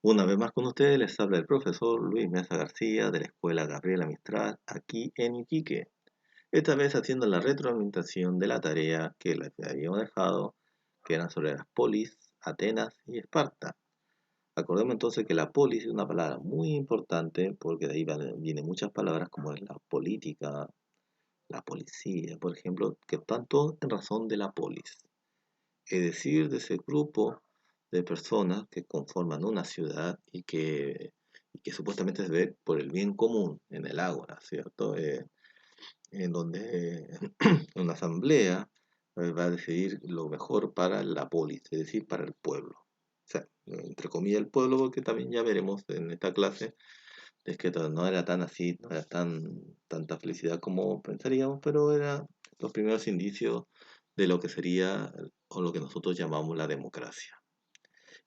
Una vez más con ustedes les habla el profesor Luis Mesa García de la Escuela Gabriela Mistral aquí en Iquique. Esta vez haciendo la retroalimentación de la tarea que les habíamos dejado, que eran sobre las polis, Atenas y Esparta. Acordemos entonces que la polis es una palabra muy importante porque de ahí vienen muchas palabras como es la política, la policía, por ejemplo, que están todos en razón de la polis. Es decir, de ese grupo de personas que conforman una ciudad y que supuestamente se ve por el bien común en el ágora, ¿cierto? En donde una asamblea va a decidir lo mejor para la polis, es decir, para el pueblo. O sea, entre comillas el pueblo, porque también ya veremos en esta clase, es que no era tan así, no era tanta felicidad como pensaríamos, pero era los primeros indicios de lo que sería o lo que nosotros llamamos la democracia.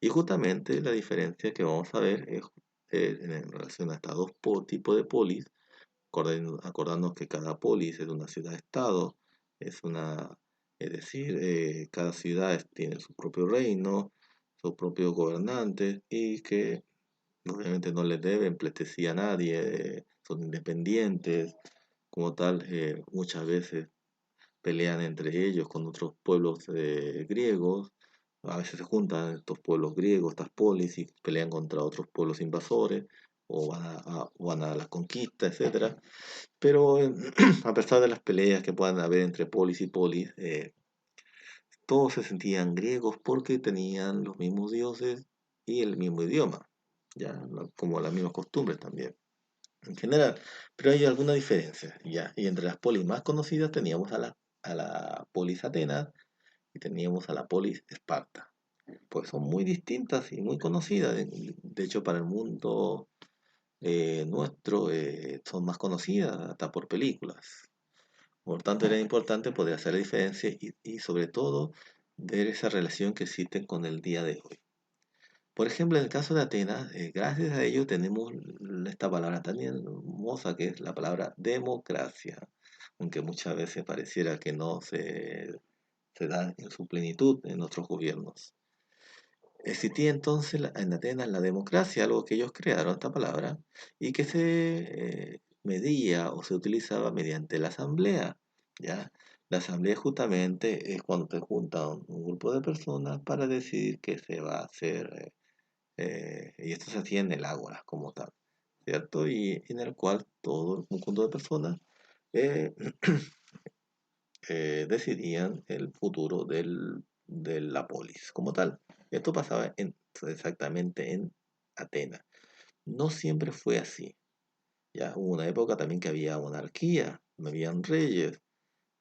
Y justamente la diferencia que vamos a ver es en relación a estos dos tipos de polis, acordándonos que cada polis es una ciudad-estado, es una, es decir, cada ciudad tiene su propio reino, sus propios gobernantes y que obviamente no le deben pleitesía a nadie, son independientes, como tal, muchas veces pelean entre ellos con otros pueblos griegos, a veces se juntan estos pueblos griegos, estas polis, y pelean contra otros pueblos invasores, o van a la conquista, etcétera. Pero a pesar de las peleas que puedan haber entre polis y polis, todos se sentían griegos porque tenían los mismos dioses y el mismo idioma, ya, como las mismas costumbres también, en general. Pero hay alguna diferencia, ya. Y entre las polis más conocidas teníamos a la polis Atenas y teníamos a la polis Esparta. Pues son muy distintas y muy conocidas. De hecho, para el mundo nuestro son más conocidas hasta por películas. Por tanto, era importante poder hacer la diferencia y sobre todo ver esa relación que existen con el día de hoy. Por ejemplo, en el caso de Atenas, gracias a ello tenemos esta palabra tan hermosa que es la palabra democracia, aunque muchas veces pareciera que no se da en su plenitud en otros gobiernos. Existía entonces en Atenas la democracia, algo que ellos crearon, esta palabra, y que se medía o se utilizaba mediante la asamblea, ¿ya? La asamblea justamente es cuando se junta un grupo de personas para decidir qué se va a hacer, y esto se hacía en el ágora como tal, ¿cierto? Y en el cual todo el conjunto de personas eh, decidían el futuro de la polis como tal. Esto pasaba exactamente en Atenas. No siempre fue así. Ya hubo una época también que había monarquía, no habían reyes,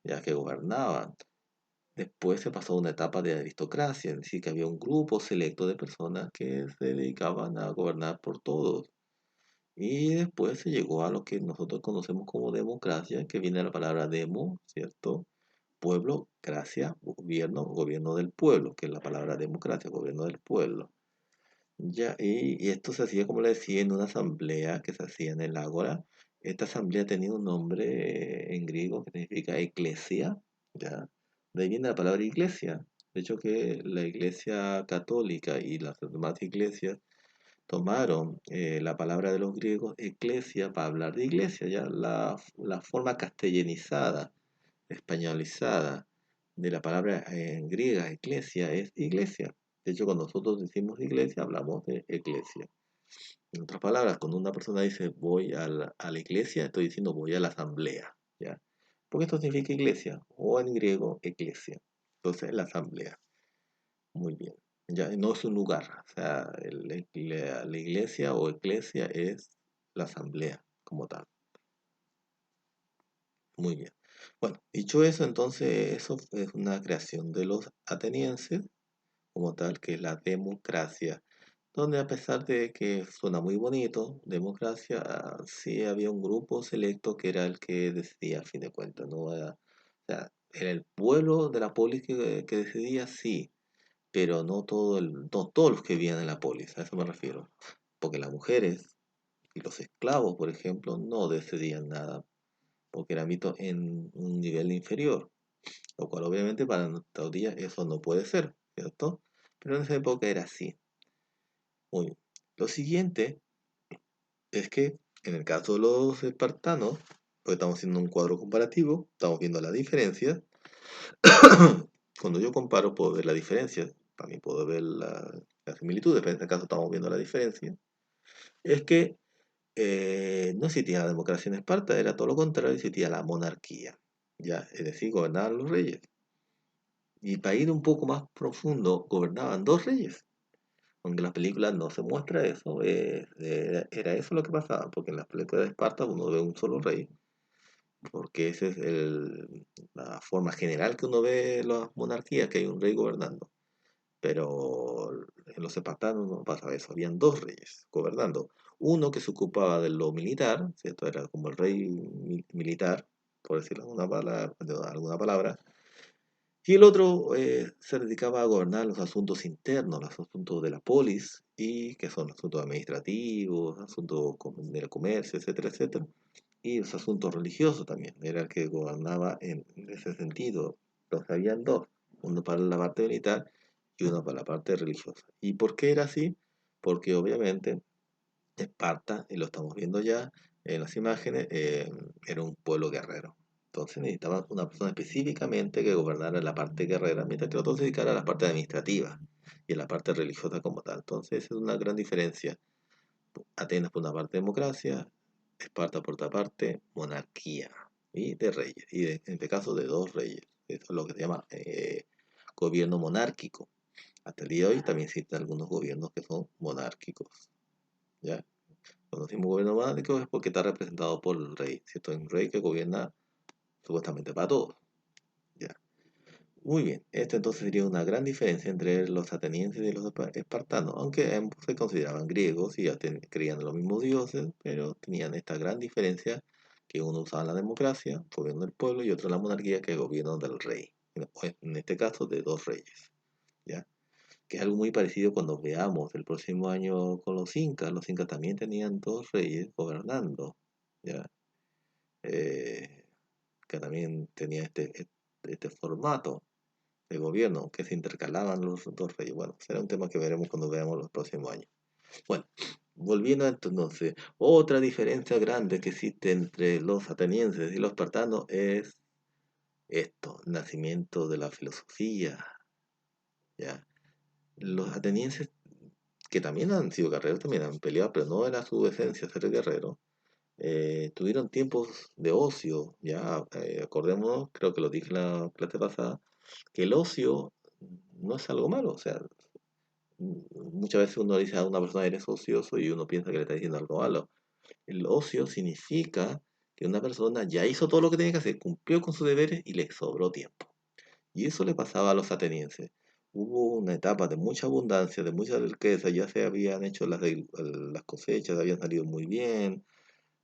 ya que gobernaban. Después se pasó a una etapa de aristocracia, es decir, que había un grupo selecto de personas que se dedicaban a gobernar por todos. Y después se llegó a lo que nosotros conocemos como democracia, que viene de la palabra demo, ¿cierto? Pueblo, gracia, gobierno, gobierno del pueblo, que es la palabra democracia, gobierno del pueblo. Ya, y esto se hacía, como le decía, en una asamblea que se hacía en el ágora. Esta asamblea tenía un nombre en griego que significa eclesia, ¿ya? De ahí viene la palabra iglesia. De hecho, que la iglesia católica y las demás iglesias tomaron la palabra de los griegos, eclesia, para hablar de iglesia, ya la forma castellanizada, españolizada de la palabra en griega, eclesia, es iglesia. De hecho, cuando nosotros decimos iglesia, hablamos de eclesia. En otras palabras, cuando una persona dice voy a la iglesia, estoy diciendo voy a la asamblea, ¿ya? Porque esto significa iglesia, o en griego, eclesia. Entonces, la asamblea. Muy bien. Ya, no es un lugar. O sea, la iglesia o eclesia es la asamblea como tal. Muy bien. Bueno, dicho eso, entonces eso es una creación de los atenienses como tal, que es la democracia, donde a pesar de que suena muy bonito, democracia, sí había un grupo selecto que era el que decidía a fin de cuentas, ¿no? O sea, era el pueblo de la polis que decidía, sí, pero no todos los que vivían en la polis, a eso me refiero, porque las mujeres y los esclavos, por ejemplo, no decidían nada, porque eran vistos en un nivel inferior, lo cual obviamente para nuestros días eso no puede ser, ¿cierto? Pero en esa época era así. Muy bien. Lo siguiente es que en el caso de los espartanos, pues estamos haciendo un cuadro comparativo, estamos viendo la diferencia. Cuando yo comparo puedo ver la diferencia, también puedo ver la similitud, pero en este caso estamos viendo la diferencia. Es que no existía la democracia en Esparta, era todo lo contrario, existía la monarquía, ya, es decir, gobernaban los reyes. Y para ir un poco más profundo, gobernaban dos reyes. Aunque en las películas no se muestra eso, era eso lo que pasaba, porque en las películas de Esparta uno ve un solo rey, porque esa es la forma general que uno ve las monarquías, que hay un rey gobernando. Pero en los espartanos no pasaba eso, habían dos reyes gobernando. Uno que se ocupaba de lo militar, ¿cierto? Era como el rey militar, por decirlo de alguna palabra, y el otro se dedicaba a gobernar los asuntos internos, los asuntos de la polis, y que son asuntos administrativos, asuntos del comercio, etcétera, etcétera, y los asuntos religiosos también. Era el que gobernaba en ese sentido. Entonces habían dos, uno para la parte militar y uno para la parte religiosa. ¿Y por qué era así? Porque obviamente Esparta, y lo estamos viendo ya en las imágenes, era un pueblo guerrero. Entonces necesitaban una persona específicamente que gobernara la parte guerrera, mientras que el otro se dedicara a la parte administrativa y a la parte religiosa como tal. Entonces esa es una gran diferencia. Atenas por una parte democracia, Esparta por otra parte monarquía y de reyes, y en este caso de dos reyes. Eso es lo que se llama gobierno monárquico. Hasta el día de hoy también existen algunos gobiernos que son monárquicos. ¿Ya? Cuando decimos gobierno monárquico es porque está representado por el rey, ¿cierto? Un rey que gobierna supuestamente para todos. ¿Ya? Muy bien, esto entonces sería una gran diferencia entre los atenienses y los espartanos, aunque ambos se consideraban griegos y ya creían en los mismos dioses, pero tenían esta gran diferencia que uno usaba la democracia, gobierno del pueblo, y otro la monarquía, que es el gobierno del rey, en este caso de dos reyes, ¿ya? Que es algo muy parecido cuando veamos el próximo año con los incas también tenían dos reyes gobernando, ¿ya? Eh, que también tenía este formato de gobierno, que se intercalaban los dos reyes. Bueno, será un tema que veremos cuando veamos los próximos años. Bueno, volviendo a esto entonces, otra diferencia grande que existe entre los atenienses y los espartanos es esto, el nacimiento de la filosofía, ¿ya? Los atenienses, que también han sido guerreros, también han peleado, pero no era su esencia ser guerrero, tuvieron tiempos de ocio, ya, acordémonos, creo que lo dije en la clase pasada, que el ocio no es algo malo, o sea, muchas veces uno dice a una persona eres ocioso y uno piensa que le está diciendo algo malo. El ocio significa que una persona ya hizo todo lo que tenía que hacer, cumplió con sus deberes y le sobró tiempo. Y eso le pasaba a los atenienses. Hubo una etapa de mucha abundancia, de mucha riqueza, ya se habían hecho las cosechas, habían salido muy bien,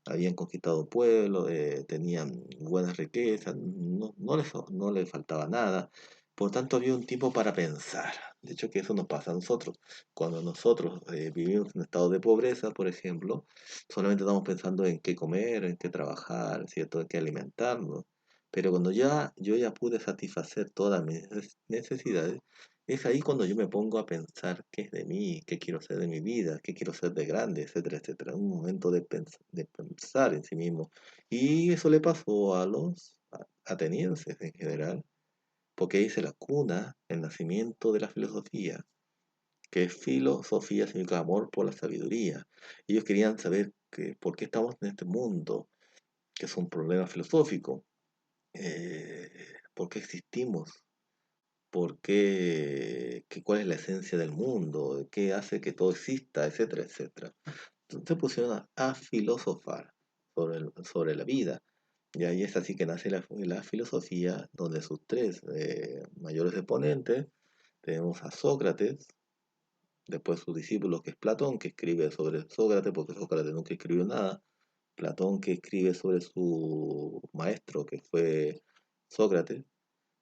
habían conquistado pueblos, tenían buenas riquezas, no les faltaba nada. Por tanto, había un tiempo para pensar. De hecho, que eso nos pasa a nosotros. Cuando nosotros vivimos en estado de pobreza, por ejemplo, solamente estamos pensando en qué comer, en qué trabajar, ¿cierto? En qué alimentarnos. Pero cuando yo ya pude satisfacer todas mis necesidades, es ahí cuando yo me pongo a pensar qué es de mí, qué quiero ser de mi vida, qué quiero ser de grande, etcétera, etcétera. Un momento de pensar en sí mismo. Y eso le pasó a los atenienses en general, porque ahí se la cuna el nacimiento de la filosofía, que es filosofía significa amor por la sabiduría. Ellos querían saber por qué estamos en este mundo, que es un problema filosófico, eh, por qué existimos, cuál es la esencia del mundo, qué hace que todo exista, etcétera, etcétera. Entonces se pusieron a filosofar sobre la vida. Y ahí es así que nace la filosofía, donde sus tres mayores exponentes tenemos a Sócrates, después sus discípulos, que es Platón, que escribe sobre Sócrates, porque Sócrates nunca escribió nada. Platón, que escribe sobre su maestro, que fue Sócrates.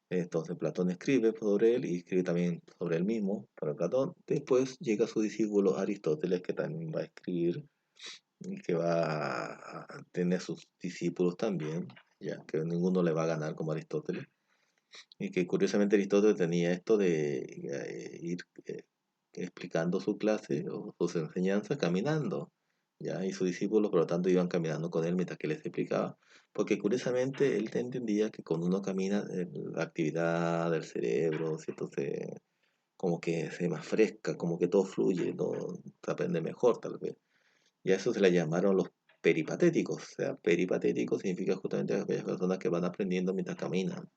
Entonces Platón escribe sobre él y escribe también sobre él mismo, para Platón. Después llega su discípulo Aristóteles, que también va a escribir y que va a tener sus discípulos también, ya que ninguno le va a ganar como Aristóteles. Y que curiosamente Aristóteles tenía esto de ir explicando su clase o sus enseñanzas caminando, ¿ya? Y sus discípulos, por lo tanto, iban caminando con él mientras que les explicaba, porque curiosamente él entendía que cuando uno camina, la actividad del cerebro, ¿cierto? Como que se más fresca, como que todo fluye, ¿no? Se aprende mejor, tal vez. Y a eso se le llamaron los peripatéticos. O sea, peripatéticos significa justamente aquellas personas que van aprendiendo mientras caminan.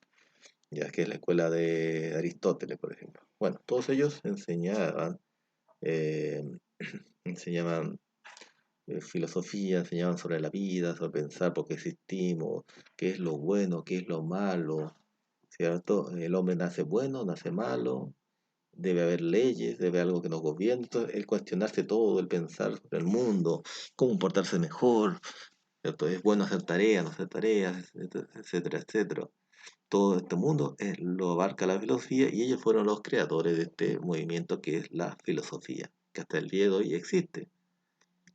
Ya que es la escuela de Aristóteles, por ejemplo. Bueno, todos ellos eh, enseñaban filosofía, enseñaban sobre la vida, sobre pensar por qué existimos, qué es lo bueno, qué es lo malo, ¿cierto? El hombre nace bueno, nace malo, debe haber leyes, debe haber algo que nos gobierne. Entonces, el cuestionarse todo, el pensar sobre el mundo, cómo portarse mejor, ¿cierto? Es bueno hacer tareas, no hacer tareas, etcétera, etcétera. Todo este mundo lo abarca la filosofía y ellos fueron los creadores de este movimiento que es la filosofía, que hasta el día de hoy existe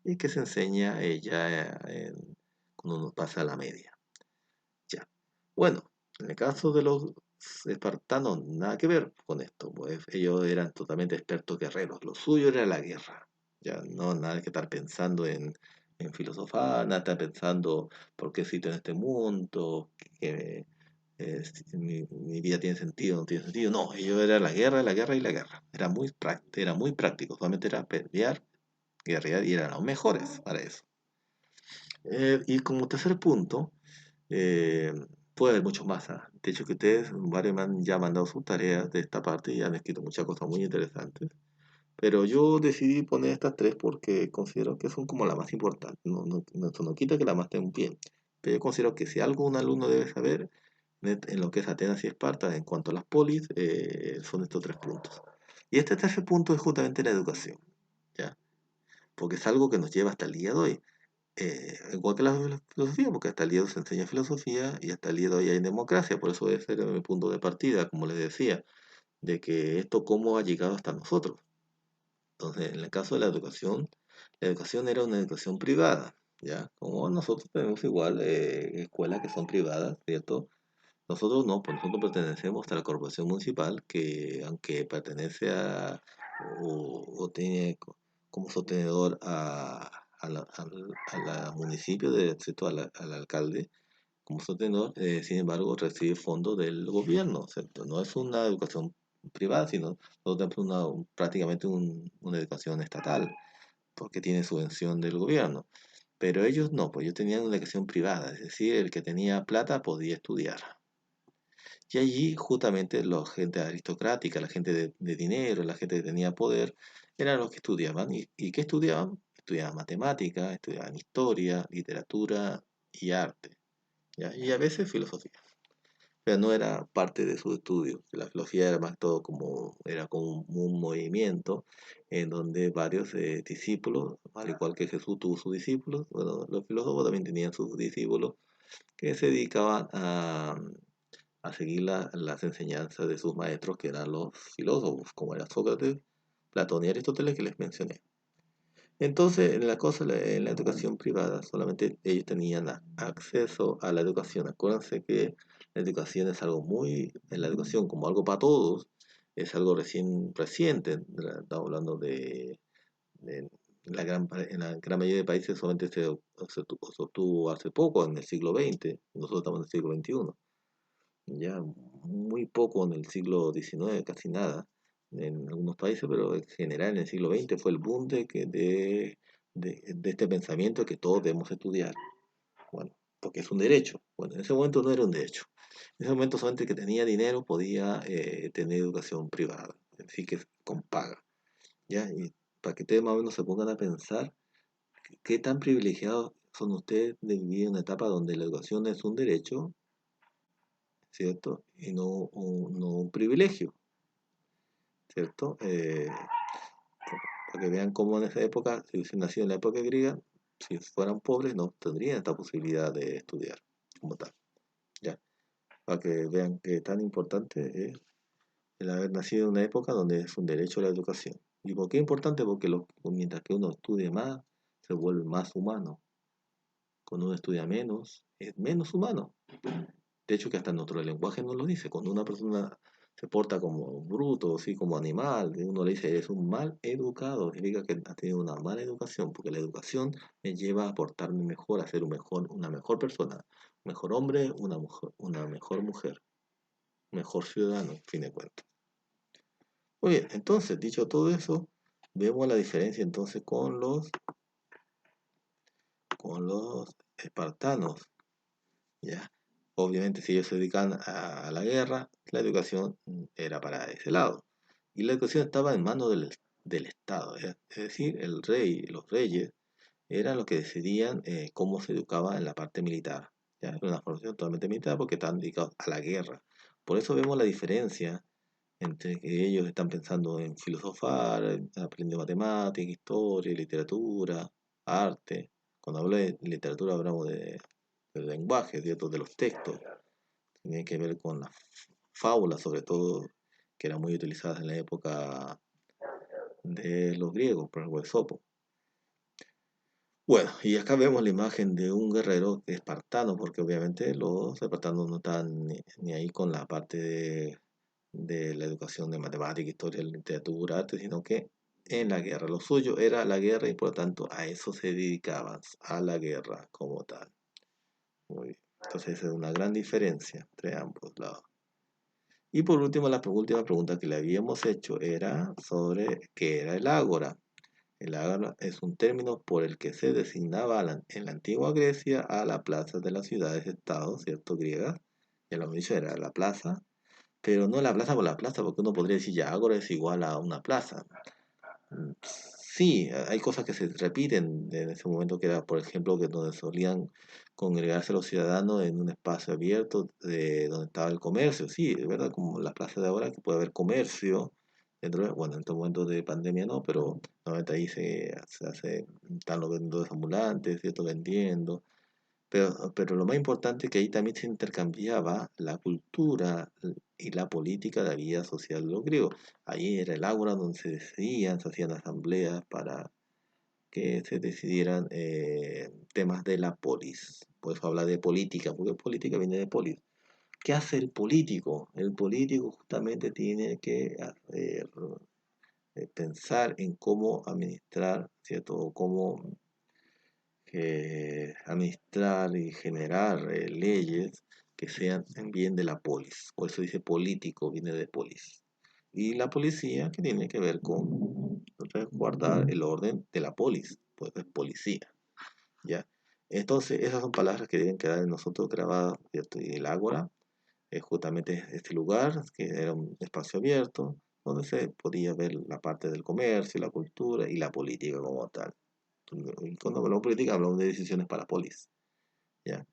y que se enseña cuando uno pasa a la media. Ya. Bueno, en el caso de los espartanos, nada que ver con esto, pues ellos eran totalmente expertos guerreros, lo suyo era la guerra, ya no nada que estar pensando en filosofar, nada estar pensando por qué existe en este mundo, que si mi vida tiene sentido, no tiene sentido, no, ellos era la guerra, la guerra y la guerra, era muy práctico, solamente era pelear, guerrear y eran los mejores para eso. Y como tercer punto, eh, puede haber muchos más. ¿Ah? De hecho, que ustedes, varios me han ya mandado sus tareas de esta parte y han escrito muchas cosas muy interesantes. Pero yo decidí poner estas tres porque considero que son como las más importantes. Eso no quita que las más estén bien. Pero yo considero que si algo un alumno debe saber en lo que es Atenas y Esparta en cuanto a las polis, son estos tres puntos. Y este tercer punto es justamente la educación, ¿ya? Porque es algo que nos lleva hasta el día de hoy. Igual que la filosofía, porque hasta el día de hoy se enseña filosofía y hasta el día de hoy hay democracia, por eso ese era mi punto de partida, como les decía, de que esto cómo ha llegado hasta nosotros. Entonces, en el caso de la educación era una educación privada, ¿ya? Como nosotros tenemos igual escuelas que son privadas, ¿cierto? Nosotros no, pues nosotros pertenecemos a la corporación municipal que aunque pertenece o tiene como sostenedor a la municipio, ¿cierto? Al alcalde como sostenedor, sin embargo recibe fondos del gobierno, ¿cierto? No es una educación privada, sino nosotros tenemos prácticamente una educación estatal, porque tiene subvención del gobierno. Pero ellos no, pues ellos tenían una educación privada, es decir, el que tenía plata podía estudiar. Y allí justamente la gente aristocrática, la gente de dinero, la gente que tenía poder, eran los que estudiaban. ¿Y qué estudiaban? Estudiaban matemáticas, estudiaban historia, literatura y arte, ¿ya? Y a veces filosofía. Pero no era parte de sus estudios. La filosofía era más todo era como un movimiento en donde varios discípulos, al igual que Jesús tuvo sus discípulos, bueno, los filósofos también tenían sus discípulos que se dedicaban a seguir las enseñanzas de sus maestros, que eran los filósofos, como era Sócrates, Platón y Aristóteles, que les mencioné. Entonces, en la educación privada, solamente ellos tenían acceso a la educación. Acuérdense que la educación es algo en la educación como algo para todos, es algo recién reciente. Estamos hablando de en la gran mayoría de países solamente se obtuvo hace poco, en el siglo XX, nosotros estamos en el siglo XXI. Ya muy poco en el siglo XIX, casi nada en algunos países, pero en general en el siglo XX fue el boom de este pensamiento que todos debemos estudiar. Bueno, porque es un derecho. Bueno, en ese momento no era un derecho. En ese momento solamente el que tenía dinero podía tener educación privada, así que con paga. ¿Ya? Y para que ustedes más o menos se pongan a pensar qué tan privilegiados son ustedes de vivir en una etapa donde la educación es un derecho, ¿cierto? Y no un privilegio, ¿cierto? Para que vean cómo en esa época, si hubiesen nacido en la época griega, si fueran pobres no tendrían esta posibilidad de estudiar como tal, ¿ya? Para que vean que tan importante es el haber nacido en una época donde es un derecho a la educación. ¿Y por qué es importante? Porque mientras que uno estudie más, se vuelve más humano. Cuando uno estudia menos, es menos humano. De hecho, que hasta nuestro lenguaje nos lo dice. Cuando una persona se porta como bruto, así como animal. Y uno le dice, eres un mal educado, significa que ha tenido una mala educación, porque la educación me lleva a portarme mejor, a ser una mejor persona, un mejor hombre, una mejor mujer, un mejor ciudadano, en fin de cuentas. Muy bien, entonces, dicho todo eso, vemos la diferencia entonces con los espartanos, ¿ya? Obviamente, si ellos se dedican a la guerra, la educación era para ese lado. Y la educación estaba en manos del Estado, ¿ya? Es decir, el rey, los reyes, eran los que decidían cómo se educaba en la parte militar. ¿Ya? Era una formación totalmente militar porque estaban dedicados a la guerra. Por eso vemos la diferencia entre que ellos están pensando en filosofar, aprendiendo matemática, historia, literatura, arte. Cuando hablo de literatura hablamos del lenguaje, ¿cierto? De los textos. Tiene que ver con las fábulas, sobre todo, que eran muy utilizadas en la época de los griegos, por ejemplo, Esopo. Bueno, y acá vemos la imagen de un guerrero espartano, porque obviamente los espartanos no están ni ahí con la parte de la educación de matemática, historia, literatura, arte, sino que en la guerra. Lo suyo era la guerra y por lo tanto a eso se dedicaban, a la guerra como tal. Muy bien. Entonces esa es una gran diferencia entre ambos lados. Y por último, la última pregunta que le habíamos hecho era sobre qué era el ágora. El ágora es un término por el que se designaba en la antigua Grecia a la plaza de las ciudades-estados, ¿cierto? Griegas. Ya lo hemos dicho, era la plaza, pero no la plaza por la plaza, porque uno podría decir ya ágora es igual a una plaza. Sí, hay cosas que se repiten en ese momento, que era, por ejemplo, que donde solían congregarse los ciudadanos en un espacio abierto donde estaba el comercio. Sí, es verdad, como la plaza de ahora, que puede haber comercio bueno, en estos momentos de pandemia no, pero normalmente ahí se hace, están los vendedores ambulantes, ¿cierto? Vendiendo. Pero lo más importante es que ahí también se intercambiaba la cultura y la política de la vida social de los griegos. Ahí era el ágora donde se decidían, se hacían asambleas para que se decidieran temas de la polis. Por eso habla de política, porque política viene de polis. ¿Qué hace el político? El político justamente tiene que pensar en cómo administrar, ¿cierto? O cómo administrar y generar leyes que sean en bien de la polis. Por eso dice político, viene de polis. Y la policía, que tiene que ver con resguardar el orden de la polis, pues es policía, ¿ya? Entonces, esas son palabras que deben quedar en nosotros grabadas, ¿cierto? Y el ágora es justamente este lugar, que era un espacio abierto, donde se podía ver la parte del comercio, la cultura y la política como tal. Y cuando hablamos de política, hablamos de decisiones para polis, ¿ya?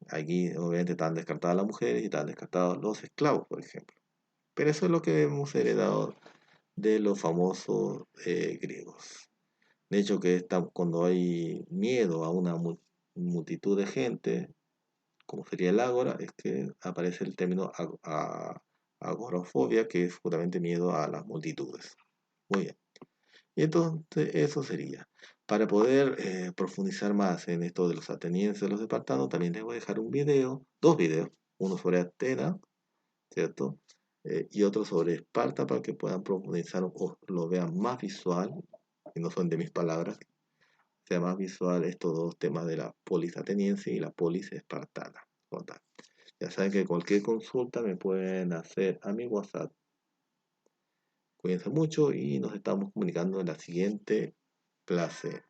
Aquí obviamente están descartadas las mujeres y están descartados los esclavos, por ejemplo. Pero eso es lo que hemos heredado de los famosos griegos. De hecho, cuando hay miedo a una multitud de gente, como sería el ágora, es que aparece el término agorafobia, que es justamente miedo a las multitudes. Muy bien. Y entonces eso sería. Para poder profundizar más en esto de los atenienses y los espartanos, también les voy a dejar un video, dos videos, uno sobre Atenas, ¿cierto? Y otro sobre Esparta para que puedan profundizar o lo vean más visual, y no son de mis palabras, sea más visual estos dos temas de la polis ateniense y la polis espartana. Como tal. Ya saben que cualquier consulta me pueden hacer a mi WhatsApp. Cuídense mucho y nos estamos comunicando en la siguiente clase.